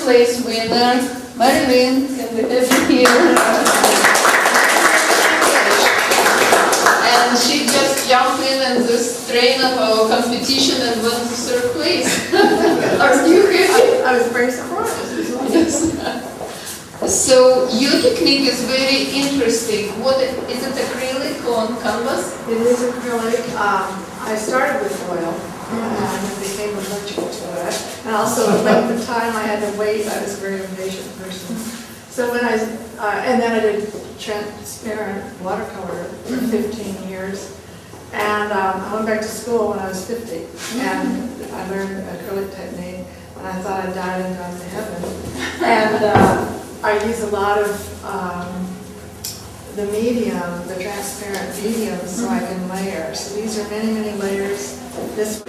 place winner, Marilyn, can we have you here? And she just jumped in this train of our competition and won the third place. Are you happy? I was very surprised. Yes. So your technique is very interesting. What is it, acrylic on canvas? It is acrylic. I started with oil and became allergic to it. And also, at the time I had to wait. I was a very impatient person. So when and then I did transparent watercolor for 15 years. And I went back to school when I was 50. And I learned acrylic technique. And I thought I died and gone to heaven. And I use a lot of the medium, the transparent medium, so I can layer. So these are many, many layers. This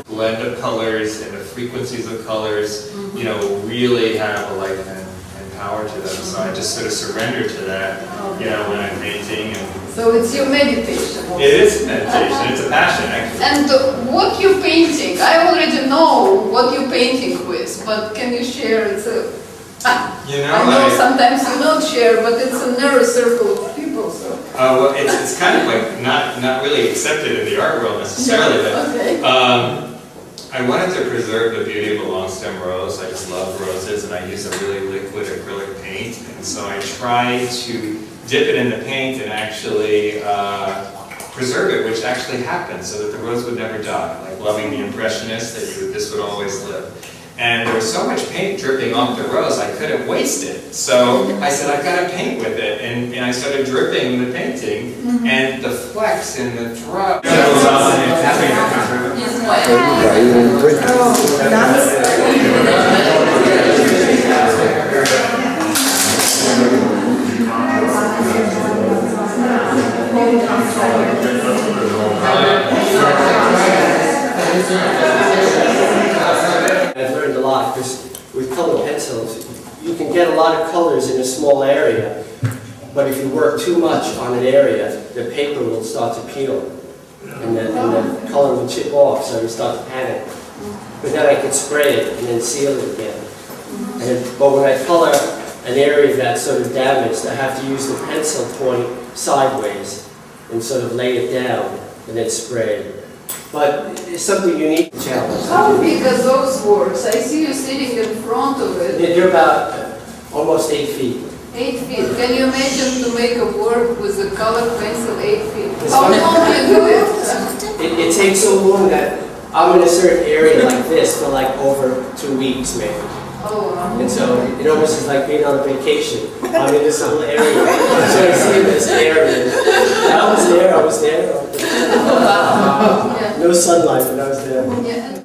blend of colors and the frequencies of colors, you know, really have a life and power to them. So I just sort of surrender to that, you know, when I'm painting. And so it's your meditation also. It is meditation. It's a passion, actually. And what you're painting, I already know what you're painting with, but can you share? It's a, you know, I know sometimes you don't share, but it's a narrow circle of people. So. Well, it's kind of like not really accepted in the art world necessarily. No. But, okay. I wanted to preserve the beauty of a long stem rose. I just love roses, and I use a really liquid acrylic paint. And so I try to dip it in the paint and actually preserve it, which actually happens, so that the rose would never die. Like loving the Impressionists, that this would always live. And there was so much paint dripping off the rose, I couldn't waste it. So I said, I've got to paint with it. And I started dripping the painting, and the flecks and the drop. I've learned a lot because with colored pencils, you can get a lot of colors in a small area, but if you work too much on an area, the paper will start to peel, and the color will chip off, so you start to panic. But then I can spray it and then seal it again. But when I color an area that's sort of damaged, I have to use the pencil point sideways and sort of lay it down and then spray. But it's something unique to challenge. How big are those works? I see you sitting in front of it. They're about almost 8 feet. 8 feet. Can you imagine to make a work with a colored pencil 8 feet? How long do you do it? It takes so long that I'm in a certain area like this for like over 2 weeks maybe. Oh, wow. And so it almost is like being on a vacation. I'm in this little area. So I see this area. I was there. Oh, wow. No sunlight, but I was there. Yeah.